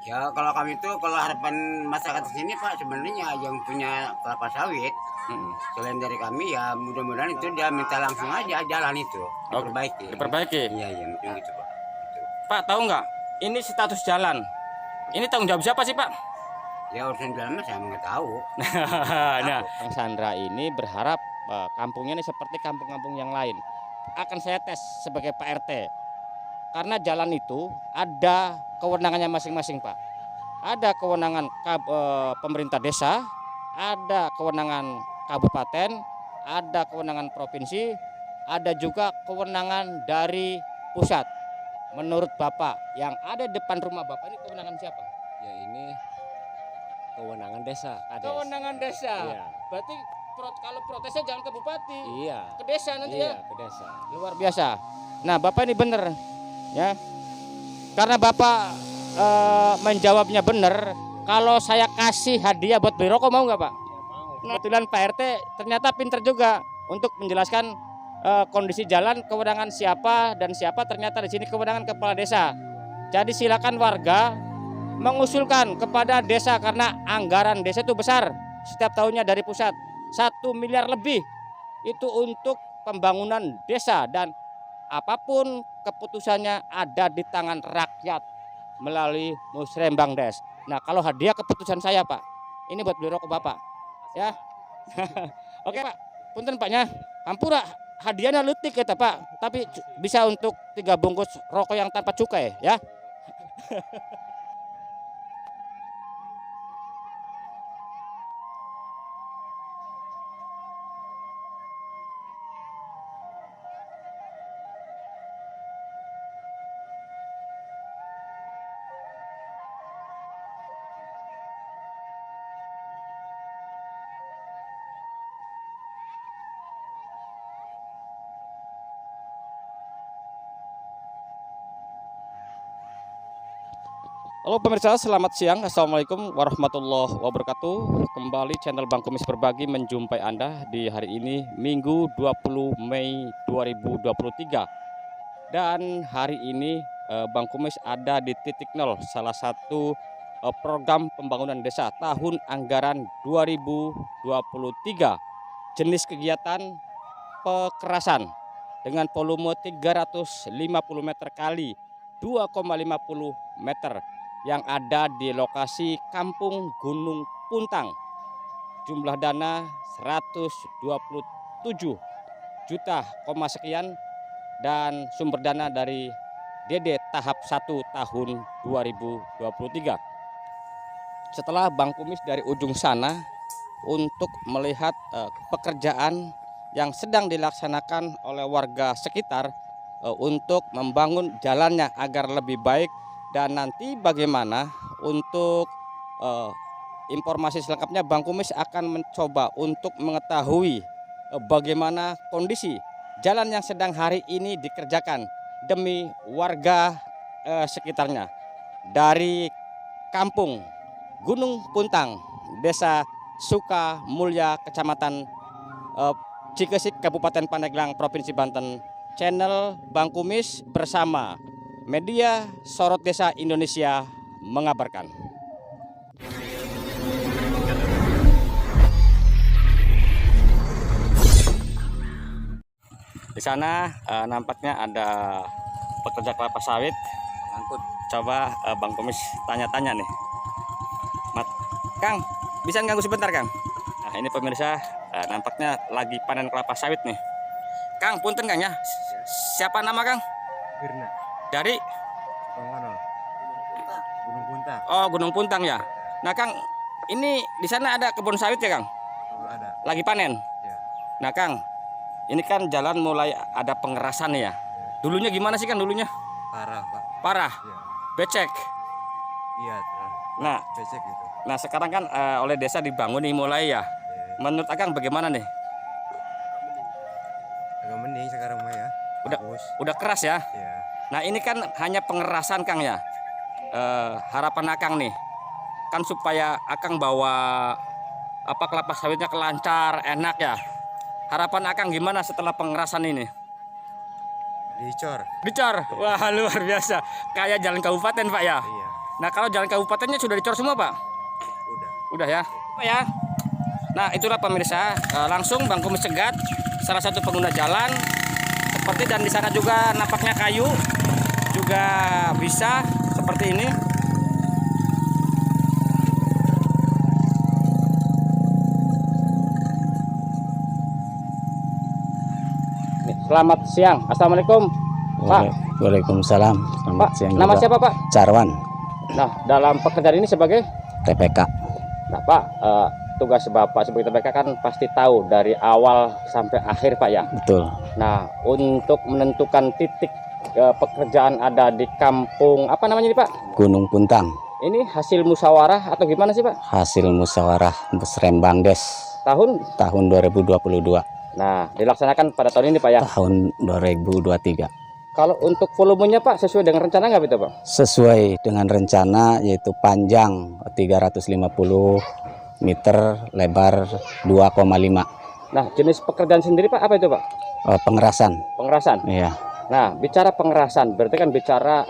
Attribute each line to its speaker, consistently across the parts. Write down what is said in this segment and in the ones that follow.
Speaker 1: Ya kalau kami itu kalau harapan masyarakat di sini Pak sebenarnya yang punya kelapa sawit selain dari kami ya mudah-mudahan itu dia minta langsung aja jalan itu
Speaker 2: Diperbaiki.
Speaker 1: Iya iya mungkin gitu Pak. Gitu.
Speaker 2: Pak, tahu nggak? Ini status jalan. Ini tanggung jawab siapa sih, Pak?
Speaker 1: Ya urusan jalan mah saya nggak tahu.
Speaker 2: Nah, Kang Sandra ini berharap kampungnya ini seperti kampung-kampung yang lain. Akan saya tes sebagai Pak RT. Karena jalan itu ada kewenangannya masing-masing, Pak. Ada kewenangan pemerintah desa, ada kewenangan kabupaten, ada kewenangan provinsi, ada juga kewenangan dari pusat. Menurut Bapak, yang ada depan rumah Bapak ini kewenangan siapa?
Speaker 3: Ya ini kewenangan desa, Kades.
Speaker 2: Kewenangan desa.
Speaker 3: Iya.
Speaker 2: Berarti kalau protesnya jangan ke bupati,
Speaker 3: Iya.
Speaker 2: ke desa nanti
Speaker 3: Iya,
Speaker 2: ya.
Speaker 3: ke desa.
Speaker 2: Luar biasa. Nah, Bapak ini benar, ya. Karena Bapak menjawabnya benar, kalau saya kasih hadiah buat beli rokok mau nggak Pak?
Speaker 3: Ya, mau.
Speaker 2: Nah, kebetulan Pak RT ternyata pinter juga untuk menjelaskan kondisi jalan, kewenangan siapa dan siapa, ternyata di sini kewenangan kepala desa. Jadi silakan warga mengusulkan kepada desa karena anggaran desa itu besar setiap tahunnya dari pusat 1 miliar lebih itu untuk pembangunan desa, dan apapun keputusannya ada di tangan rakyat melalui Musrembang Des. Nah, kalau hadiah keputusan saya Pak, ini buat beli rokok Bapak ya. Oke Pak, punten Paknya, hampura hadiahnya letik ya Pak, tapi bisa untuk 3 bungkus rokok yang tanpa cukai ya. Halo pemirsa, selamat siang. Assalamualaikum warahmatullahi wabarakatuh. Kembali channel Bang Kumis Berbagi menjumpai Anda di hari ini Minggu 20 Mei 2023. Dan hari ini Bang Kumis ada di titik nol, salah satu program pembangunan desa tahun anggaran 2023. Jenis kegiatan pekerasan dengan volume 350 meter kali 2,50 meter yang ada di lokasi Kampung Gunung Puntang. Jumlah dana 127 juta sekian dan sumber dana dari DD tahap 1 tahun 2023. Setelah Bang Kumis dari ujung sana untuk melihat pekerjaan yang sedang dilaksanakan oleh warga sekitar untuk membangun jalannya agar lebih baik. Dan nanti bagaimana untuk informasi selengkapnya, Bang Kumis akan mencoba untuk mengetahui bagaimana kondisi jalan yang sedang hari ini dikerjakan demi warga sekitarnya. Dari Kampung Gunung Puntang, Desa Sukamulya, Kecamatan Cikesik, Kabupaten Pandeglang, Provinsi Banten. Channel Bang Kumis bersama Media Sorot Desa Indonesia mengabarkan. Di sana nampaknya ada pekerja kelapa sawit ngangkut. Coba Bang Kumis tanya-tanya nih. Kang, bisa ganggu sebentar Kang? Nah ini pemirsa, nampaknya lagi panen kelapa sawit nih. Kang, punten Kang ya. Siapa nama Kang?
Speaker 3: Firna.
Speaker 2: Dari
Speaker 3: Gunung Puntang.
Speaker 2: Oh, Gunung Puntang ya. Nah, Kang, ini di sana ada kebun sawit ya, Kang?
Speaker 3: Oh, ada.
Speaker 2: Lagi panen.
Speaker 3: Ya.
Speaker 2: Nah, Kang, ini kan jalan mulai ada pengerasan ya. Dulunya gimana sih kan dulunya?
Speaker 3: Parah, Pak.
Speaker 2: Parah.
Speaker 3: Ya.
Speaker 2: Becek.
Speaker 3: Iya,
Speaker 2: Nah,
Speaker 3: becek gitu.
Speaker 2: nah sekarang kan oleh desa dibangun nih mulai ya.
Speaker 3: Ya.
Speaker 2: Menurut Akang bagaimana nih?
Speaker 3: Agak mending sekarang mah ya. Bagus.
Speaker 2: Udah keras ya.
Speaker 3: Ya.
Speaker 2: Nah, ini kan hanya pengerasan Kang ya. Harapan Akang nih kan supaya Akang bawa kelapa sawitnya kelancar, enak ya. Harapan Akang gimana setelah pengerasan ini?
Speaker 3: Dicor.
Speaker 2: Dicor. Wah, luar biasa. Kayak jalan kabupaten, Pak ya.
Speaker 3: Iya.
Speaker 2: Nah, kalau jalan kabupatennya sudah dicor semua, Pak? Udah ya. Pak ya. Nah, itulah pemirsa, langsung Bang Kumis Cegat, salah satu pengguna jalan. Seperti dan di sana juga nampaknya kayu juga bisa seperti ini. Selamat siang. Assalamualaikum, Pak.
Speaker 3: Waalaikumsalam. Selamat
Speaker 2: Pak,
Speaker 3: siang
Speaker 2: nama
Speaker 3: juga.
Speaker 2: siapa, Pak?
Speaker 3: Carwan,
Speaker 2: Nah, dalam pekerjaan ini sebagai
Speaker 3: TPK.
Speaker 2: Nah, Pak, tugas Bapak sebagai TPK kan pasti tahu dari awal sampai akhir, Pak ya.
Speaker 3: Betul.
Speaker 2: Nah, untuk menentukan titik pekerjaan ada di kampung apa namanya ini, Pak?
Speaker 3: Gunung Puntang,
Speaker 2: Ini hasil musyawarah atau gimana sih, Pak?
Speaker 3: hasil musyawarah Serembang Des tahun 2022.
Speaker 2: Nah, dilaksanakan pada tahun ini, Pak ya.
Speaker 3: Tahun 2023.
Speaker 2: Kalau untuk volumenya, Pak, sesuai dengan rencana nggak itu, Pak?
Speaker 3: Sesuai dengan rencana, yaitu panjang 350 meter, lebar 2,5.
Speaker 2: Nah, jenis pekerjaan sendiri, Pak, apa itu, Pak?
Speaker 3: Pengerasan.
Speaker 2: Pengerasan.
Speaker 3: Iya,
Speaker 2: Nah, bicara pengerasan, berarti kan bicara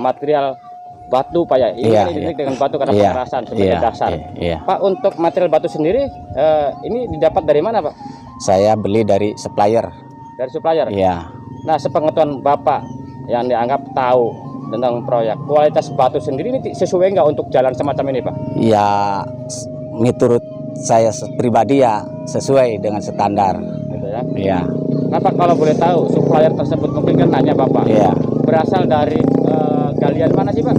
Speaker 2: material batu, Pak ya. Ini
Speaker 3: Iya,
Speaker 2: kan identik
Speaker 3: iya.
Speaker 2: dengan batu karena
Speaker 3: Iya,
Speaker 2: pengerasan sebagai
Speaker 3: iya,
Speaker 2: dasar.
Speaker 3: iya.
Speaker 2: Pak, untuk material batu sendiri, ini didapat dari mana, Pak?
Speaker 3: Saya beli dari supplier.
Speaker 2: Dari supplier.
Speaker 3: Iya.
Speaker 2: Nah, sepengetahuan Bapak yang dianggap tahu tentang proyek, kualitas batu sendiri ini sesuai nggak untuk jalan semacam ini, Pak?
Speaker 3: Ya, menurut saya pribadi ya sesuai dengan standar.
Speaker 2: Gitu ya.
Speaker 3: Iya.
Speaker 2: Nah, Pak, kalau boleh tahu, supplier tersebut mungkin kan nanya Bapak,
Speaker 3: Iya.
Speaker 2: berasal dari galian mana sih, Pak?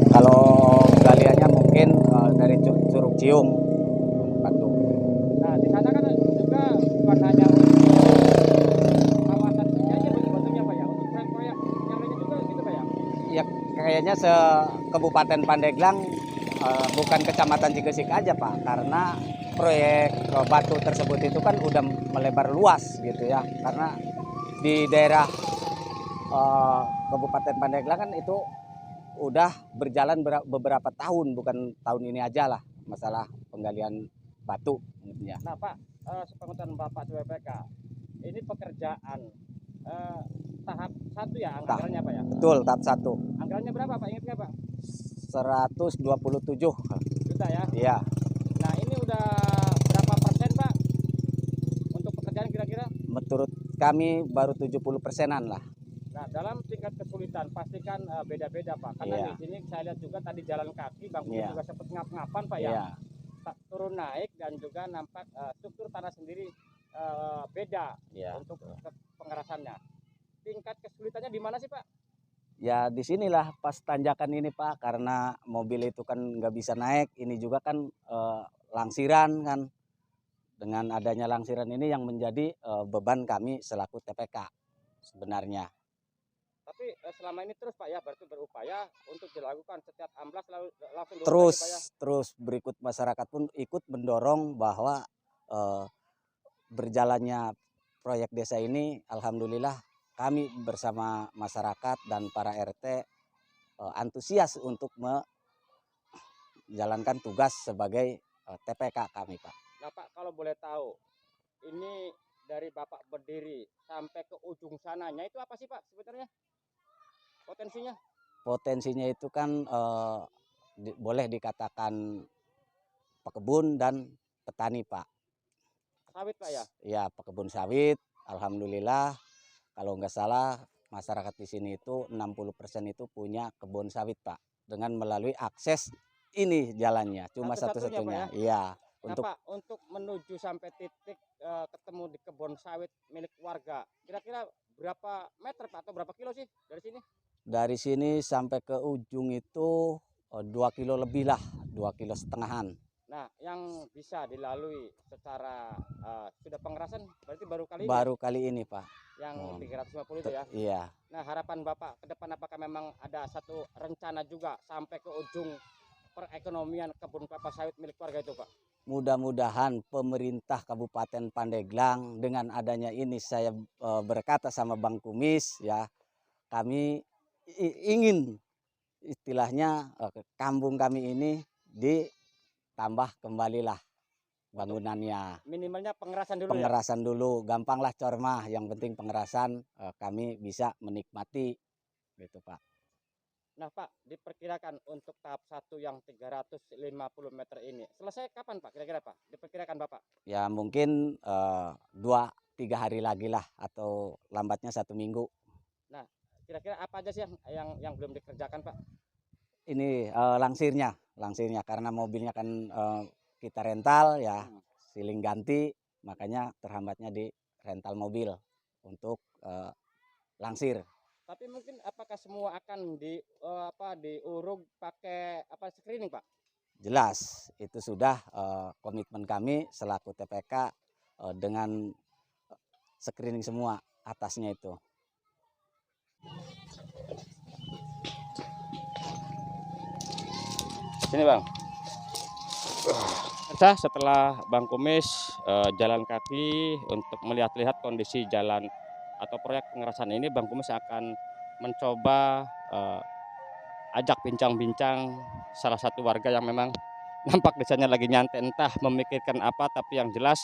Speaker 3: Kalau galiannya mungkin dari Curug Cium batu.
Speaker 2: Nah, di sana kan juga bukan hanya untuk kawasan ini aja batu-batunya, Pak ya, untuk proyek-proyek yang lainnya juga gitu, Pak ya?
Speaker 3: Ya kayaknya Kabupaten Pandeglang, bukan Kecamatan Cigesik aja, Pak, karena proyek batu tersebut itu kan udah melebar luas gitu ya, karena di daerah Kabupaten Pandeglang kan itu udah berjalan beberapa tahun, bukan tahun ini aja lah masalah penggalian batu ya.
Speaker 2: Nah, Pak, sepengetahuan Bapak sebagai PK, ini pekerjaan tahap 1 ya anggarannya, Pak ya?
Speaker 3: Betul, tahap 1.
Speaker 2: Anggarannya berapa, Pak? Ingat nggak, Pak?
Speaker 3: 127
Speaker 2: Juta ya?
Speaker 3: iya.
Speaker 2: Nah, ini udah berapa persen, Pak, untuk pekerjaan kira-kira?
Speaker 3: Menurut kami baru 70%-an lah.
Speaker 2: Nah, dalam tingkat kesulitan pastikan beda-beda, Pak. Karena
Speaker 3: Iya.
Speaker 2: di sini saya lihat juga tadi jalan kaki, Bang,
Speaker 3: Iya.
Speaker 2: juga sempat ngap-ngapan, Pak ya.
Speaker 3: Iya.
Speaker 2: Turun naik dan juga nampak struktur tanah sendiri beda
Speaker 3: Iya.
Speaker 2: untuk pengerasannya. Tingkat kesulitannya di mana sih, Pak?
Speaker 3: Ya di sinilah pas tanjakan ini, Pak, karena mobil itu kan nggak bisa naik. Ini juga kan langsiran kan. Dengan adanya langsiran ini yang menjadi beban kami selaku TPK sebenarnya.
Speaker 2: Tapi selama ini terus, Pak ya, berarti berupaya untuk dilakukan setiap amblas langsung diurus
Speaker 3: Terus
Speaker 2: lagi, Pak ya.
Speaker 3: terus berikut masyarakat pun ikut mendorong bahwa berjalannya proyek desa ini, alhamdulillah kami bersama masyarakat dan para RT antusias untuk menjalankan tugas sebagai TPK kami, Pak.
Speaker 2: Nah, Pak, kalau boleh tahu, ini dari Bapak berdiri sampai ke ujung sananya itu apa sih, Pak, sebenarnya potensinya?
Speaker 3: Potensinya itu kan boleh dikatakan pekebun dan petani, Pak.
Speaker 2: Sawit, Pak ya?
Speaker 3: Ya, pekebun sawit, alhamdulillah. Kalau nggak salah masyarakat di sini itu 60% itu punya kebun sawit, Pak. Dengan melalui akses ini jalannya, cuma
Speaker 2: Satu-satunya, Pak
Speaker 3: satu-satunya. Iya,
Speaker 2: Nah, Pak, untuk menuju sampai titik ketemu di kebun sawit milik warga, kira-kira berapa meter, Pak, atau berapa kilo sih dari sini?
Speaker 3: dari sini sampai ke ujung itu 2 kilo lebih lah, 2,5 kiloan.
Speaker 2: Nah, yang bisa dilalui secara sudah pengerasan berarti baru kali ini
Speaker 3: Baru kali ini, Pak.
Speaker 2: yang 350 itu ya.
Speaker 3: Iya.
Speaker 2: Nah, harapan Bapak ke depan apakah memang ada satu rencana juga sampai ke ujung perekonomian kebun kelapa sawit milik warga itu, Pak?
Speaker 3: Mudah-mudahan pemerintah Kabupaten Pandeglang dengan adanya ini, saya berkata sama Bang Kumis ya, kami ingin istilahnya kampung kami ini ditambah kembalilah bangunannya.
Speaker 2: Minimalnya pengerasan dulu ya.
Speaker 3: Pengerasan dulu, gampanglah cormah, yang penting pengerasan kami bisa menikmati gitu, Pak.
Speaker 2: Nah Pak, diperkirakan untuk tahap 1 yang 350 meter ini selesai kapan Pak? Kira-kira Pak? Diperkirakan Bapak?
Speaker 3: Ya mungkin 2-3 hari lagi lah, atau lambatnya 1 minggu.
Speaker 2: Nah, kira-kira apa aja sih yang belum dikerjakan Pak?
Speaker 3: Ini langsirnya karena mobilnya kan kita rental ya, siling ganti, makanya terhambatnya di rental mobil untuk langsir.
Speaker 2: Tapi mungkin apakah semua akan diuruk pakai screening Pak?
Speaker 3: Jelas itu sudah komitmen kami selaku TPK dengan screening semua atasnya itu.
Speaker 2: Sini Bang. Setelah Bang Kumis jalan kaki untuk melihat-lihat kondisi jalan atau proyek pengerasan ini, Bang Kumis akan mencoba ajak bincang-bincang salah satu warga yang memang nampak desanya lagi nyantai, entah memikirkan apa, tapi yang jelas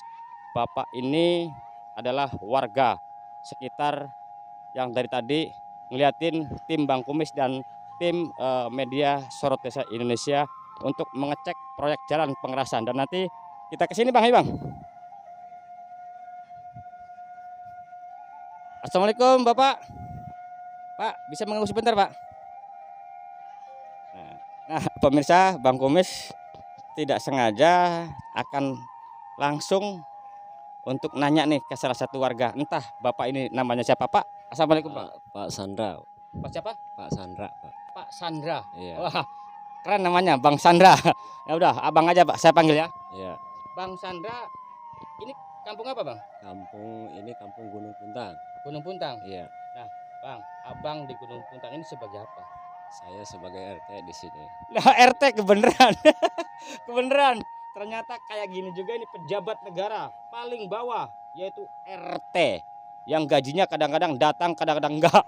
Speaker 2: Bapak ini adalah warga sekitar yang dari tadi ngeliatin tim Bang Kumis dan tim media Sorot Desa Indonesia untuk mengecek proyek jalan pengerasan. Dan nanti kita ke sini Bang, Bang. Assalamualaikum Bapak. Pak, bisa mengganggu sebentar Pak? Nah, pemirsa, Bang Kumis tidak sengaja akan langsung untuk nanya nih ke salah satu warga. Entah Bapak ini namanya siapa Pak? Assalamualaikum Pak.
Speaker 4: Pak Sandra.
Speaker 2: Pak siapa?
Speaker 4: Pak Sandra, Pak.
Speaker 2: Pak Sandra.
Speaker 4: Iya.
Speaker 2: Wah, keren namanya Bang Sandra. Ya udah, abang aja Pak, saya panggil ya.
Speaker 4: Iya.
Speaker 2: Bang Sandra, ini kampung apa Bang?
Speaker 4: Kampung Gunung Puntang.
Speaker 2: Gunung Puntang.
Speaker 4: Iya.
Speaker 2: Nah, Bang, abang di Gunung Puntang ini sebagai apa?
Speaker 4: Saya sebagai RT di sini.
Speaker 2: Nah, RT kebeneran. Kebeneran. Ternyata kayak gini juga ini pejabat negara paling bawah, yaitu RT. Yang gajinya kadang-kadang datang, kadang-kadang enggak.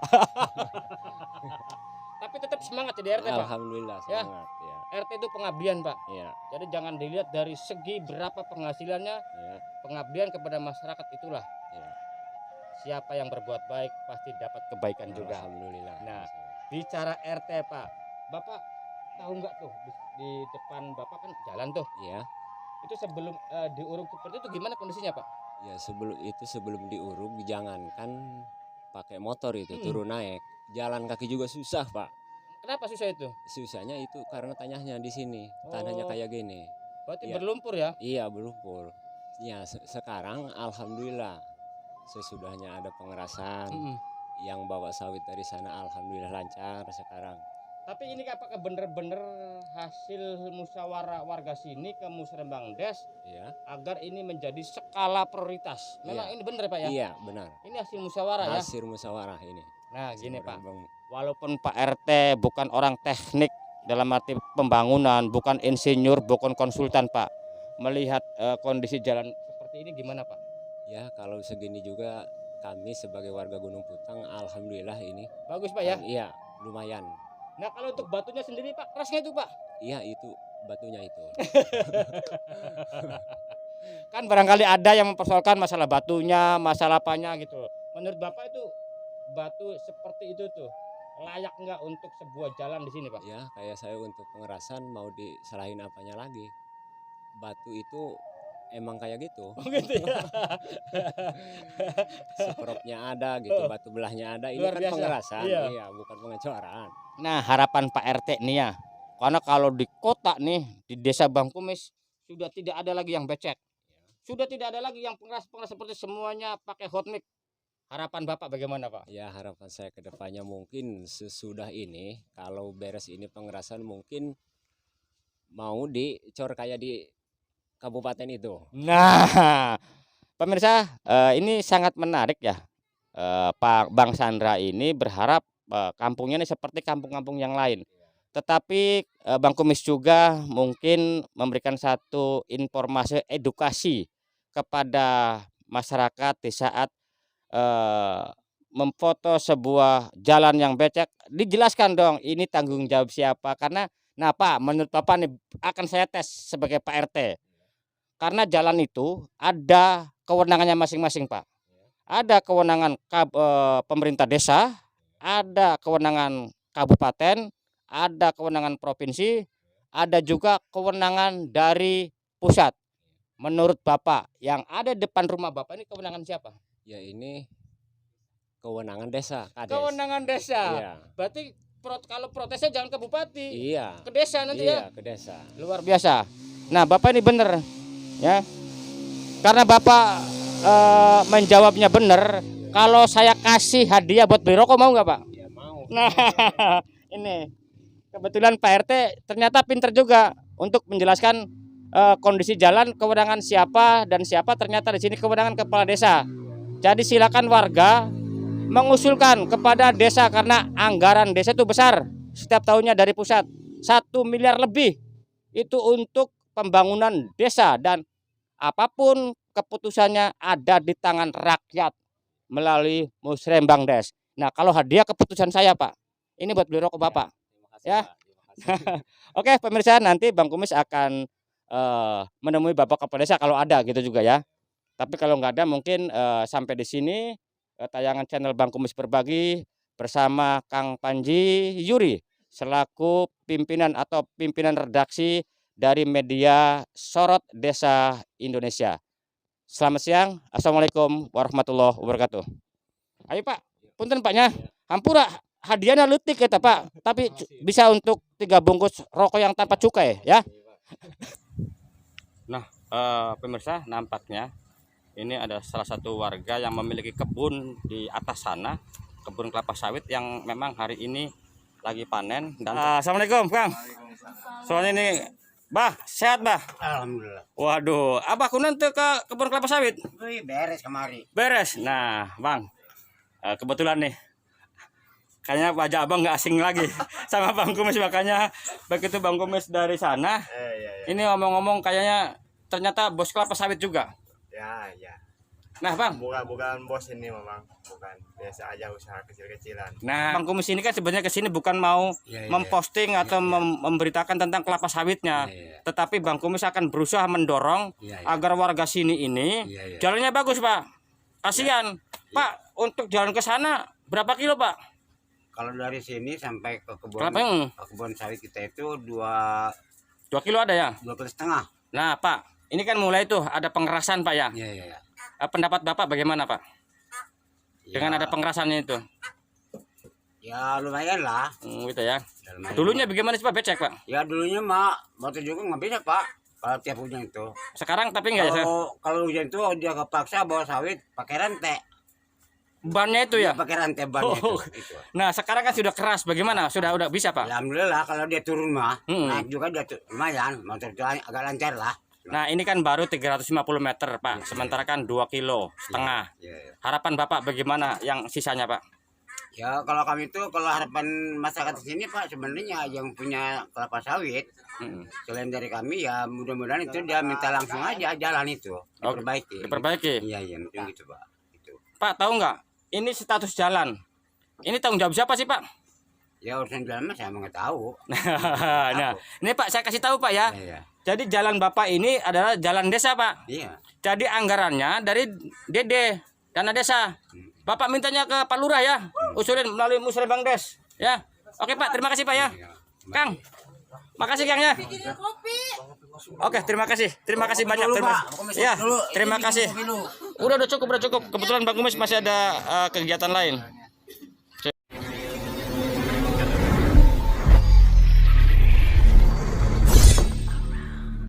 Speaker 2: Tapi tetap semangat jadi RT Pak.
Speaker 4: Alhamdulillah
Speaker 2: Ya.
Speaker 4: semangat. Ya.
Speaker 2: RT itu pengabdian Pak.
Speaker 4: Iya.
Speaker 2: Jadi jangan dilihat dari segi berapa penghasilannya,
Speaker 4: Iya.
Speaker 2: pengabdian kepada masyarakat itulah.
Speaker 4: Iya.
Speaker 2: Siapa yang berbuat baik pasti dapat kebaikan juga.
Speaker 4: Alhamdulillah.
Speaker 2: Nah, bicara RT Pak, Bapak tahu nggak tuh di depan Bapak kan jalan tuh.
Speaker 4: Iya.
Speaker 2: Itu sebelum diuruk seperti itu gimana kondisinya Pak?
Speaker 4: Ya sebelum diuruk, jangankan pakai motor itu turun naik, jalan kaki juga susah Pak.
Speaker 2: Kenapa susah itu?
Speaker 4: Susahnya itu karena tanahnya di sini, tanahnya kayak gini.
Speaker 2: Berarti
Speaker 4: Iya.
Speaker 2: berlumpur ya?
Speaker 4: Iya berlumpur. Ya sekarang alhamdulillah sesudahnya ada pengerasan. Yang bawa sawit dari sana alhamdulillah lancar sekarang.
Speaker 2: Tapi ini apakah benar-benar hasil musyawarah warga sini ke Musrembang Des
Speaker 4: Iya.
Speaker 2: agar ini menjadi skala prioritas? Memang
Speaker 4: Iya.
Speaker 2: ini benar Pak ya?
Speaker 4: Iya benar.
Speaker 2: Ini hasil musyawarah ya?
Speaker 4: Hasil musyawarah ini.
Speaker 2: Nah gini Pak,
Speaker 4: Musrembang.
Speaker 2: walaupun Pak RT bukan orang teknik dalam arti pembangunan, bukan insinyur, bukan konsultan Pak, melihat kondisi jalan seperti ini gimana Pak?
Speaker 4: Ya kalau segini juga kami sebagai warga Gunung Puntang alhamdulillah ini.
Speaker 2: Bagus Pak ya?
Speaker 4: Iya lumayan.
Speaker 2: Nah kalau untuk batunya sendiri Pak, kerasnya itu Pak?
Speaker 4: Iya itu batunya itu.
Speaker 2: Kan barangkali ada yang mempersoalkan masalah batunya, masalah apanya gitu. Menurut Bapak itu batu seperti itu tuh layak nggak untuk sebuah jalan di sini Pak?
Speaker 4: Ya kayak saya untuk pengerasan mau disalahin apanya lagi. Batu itu emang kayak gitu.
Speaker 2: Oh gitu ya.
Speaker 4: Sepropnya ada gitu, batu belahnya ada. Ini
Speaker 2: Luar
Speaker 4: kan
Speaker 2: biasa.
Speaker 4: pengerasan,
Speaker 2: Iya.
Speaker 4: iya bukan pengecoran.
Speaker 2: Nah harapan Pak RT nih ya, karena kalau di kota nih di desa Bang Kumis sudah tidak ada lagi yang becek, sudah tidak ada lagi yang pengeras-pengeras seperti semuanya pakai hot mic. Harapan Bapak bagaimana Pak?
Speaker 4: Ya harapan saya ke depannya mungkin sesudah ini kalau beres ini pengerasan mungkin mau dicor kayak di kabupaten itu.
Speaker 2: Nah pemirsa ini sangat menarik ya. Pak Bang Sandra ini berharap kampungnya ini seperti kampung-kampung yang lain. Tetapi Bang Kumis juga mungkin memberikan satu informasi edukasi kepada masyarakat di saat memfoto sebuah jalan yang becek. Dijelaskan dong ini tanggung jawab siapa. Karena nah Pak, menurut Bapak nih akan saya tes sebagai Pak RT. Karena jalan itu ada kewenangannya masing-masing Pak. Ada kewenangan pemerintah desa, ada kewenangan kabupaten, ada kewenangan provinsi, ada juga kewenangan dari pusat. Menurut Bapak, yang ada depan rumah Bapak ini kewenangan siapa?
Speaker 4: Ya ini kewenangan desa, Kades.
Speaker 2: Kewenangan desa.
Speaker 4: Iya.
Speaker 2: Berarti kalau protesnya jangan ke bupati,
Speaker 4: Iya.
Speaker 2: ke desa nanti ya.
Speaker 4: Iya, ke desa.
Speaker 2: Luar biasa. Nah, Bapak ini benar, ya. Karena Bapak menjawabnya benar, kalau saya kasih hadiah buat beli rokok mau nggak Pak?
Speaker 4: Ya mau.
Speaker 2: Nah, ini kebetulan Pak RT ternyata pinter juga untuk menjelaskan kondisi jalan, kewenangan siapa dan siapa. Ternyata di sini kewenangan kepala desa. Jadi silakan warga mengusulkan kepada desa karena anggaran desa itu besar setiap tahunnya dari pusat 1 miliar lebih itu untuk pembangunan desa, dan apapun keputusannya ada di tangan rakyat melalui Musrembang Des. Nah, kalau hadiah keputusan saya Pak, ini buat beli rokok Bapak.
Speaker 4: Terima kasih,
Speaker 2: Ya.
Speaker 4: Pak. Terima kasih.
Speaker 2: Oke pemirsa, nanti Bang Kumis akan menemui Bapak Kepala Desa kalau ada gitu juga ya. Tapi kalau nggak ada mungkin sampai di sini tayangan channel Bang Kumis Berbagi bersama Kang Panji Yuri selaku pimpinan atau pimpinan redaksi dari media Sorot Desa Indonesia. Selamat siang, assalamualaikum warahmatullahi wabarakatuh. Ayo Pak, punten Paknya, hampura hadiahnya letik ya Pak, tapi bisa untuk 3 bungkus rokok yang tanpa cukai ya. Nah, pemirsa, nampaknya ini ada salah satu warga yang memiliki kebun di atas sana, kebun kelapa sawit yang memang hari ini lagi panen. Dan assalamualaikum Kang. Soalnya ini Bah, sehat Bah?
Speaker 1: Alhamdulillah.
Speaker 2: Waduh, Abah kunan tuh ke kebun kelapa sawit?
Speaker 1: Wih, beres kemari.
Speaker 2: Beres. Nah, Bang, kebetulan nih, kayaknya wajah Abang nggak asing lagi sama Bang Kumis, makanya begitu Bang Kumis dari sana. Ini ngomong-ngomong kayaknya ternyata bos kelapa sawit juga.
Speaker 5: Ya.
Speaker 2: Nah, Bang.
Speaker 5: Bukan bos ini memang, bukan, biasa aja usaha kecil-kecilan.
Speaker 2: Nah, Bang Kumis ini kan sebenarnya ke sini bukan mau memposting atau memberitakan tentang kelapa sawitnya, tetapi Bang Kumis akan berusaha mendorong agar warga sini ini jalannya bagus, Pak. Kasihan, Pak, untuk jalan ke sana berapa kilo, Pak?
Speaker 1: Kalau dari sini sampai ke
Speaker 2: Kelapa yang
Speaker 1: kebun sawit kita itu 2
Speaker 2: 2 kilo ada ya?
Speaker 1: 2,5 kilo.
Speaker 2: Nah, Pak, ini kan mulai tuh ada pengerasan, Pak ya.
Speaker 1: Iya.
Speaker 2: Pendapat Bapak bagaimana, Pak? Dengan ada pengerasannya itu?
Speaker 1: Ya lumayan lah.
Speaker 2: Gitu ya.
Speaker 1: Lumayan.
Speaker 2: Dulunya bagaimana sih Pak, becek, Pak?
Speaker 1: Ya dulunya mak waktu juga nggak bisa Pak. Kalau tiap hujan itu.
Speaker 2: Sekarang tapi enggak ya?
Speaker 1: Kalau hujan itu dia kepaksa bawa sawit pakai rantai.
Speaker 2: Bannya itu ya?
Speaker 1: Pakai rantai bannya itu.
Speaker 2: Nah, sekarang kan sudah keras, bagaimana? Sudah bisa, Pak?
Speaker 1: Alhamdulillah kalau dia turun mah, naik juga dia lumayan, motor itu agak lancar lah.
Speaker 2: Nah, ini kan baru 350 meter, Pak. Sementara kan 2,5 kilo.
Speaker 1: Iya.
Speaker 2: Harapan Bapak bagaimana yang sisanya, Pak?
Speaker 1: Ya kalau kami itu, kalau harapan masyarakat di sini Pak, sebenarnya yang punya kelapa sawit, selain dari kami ya mudah-mudahan itu dia minta langsung aja jalan itu
Speaker 2: Diperbaiki.
Speaker 1: Iya, mungkin gitu Pak. Gitu.
Speaker 2: Pak, tahu nggak? Ini status jalan. Ini tanggung jawab siapa sih, Pak?
Speaker 1: Ya urusan jalan mah saya nggak tahu.
Speaker 2: Nah, ini Pak saya kasih tahu Pak ya.
Speaker 1: Iya.
Speaker 2: Jadi jalan Bapak ini adalah jalan desa, Pak.
Speaker 1: Iya.
Speaker 2: Jadi anggarannya dari DD, dana desa. Bapak mintanya ke Pak Lurah ya. Usulin melalui Musrembang Des. Ya. Oke Pak, terima kasih Pak ya. Kang. Makasih Kang ya. Oke, terima kasih. Terima kasih banyak. Ya, terima kasih. Udah cukup. Kebetulan Bang Kumis masih ada kegiatan lain.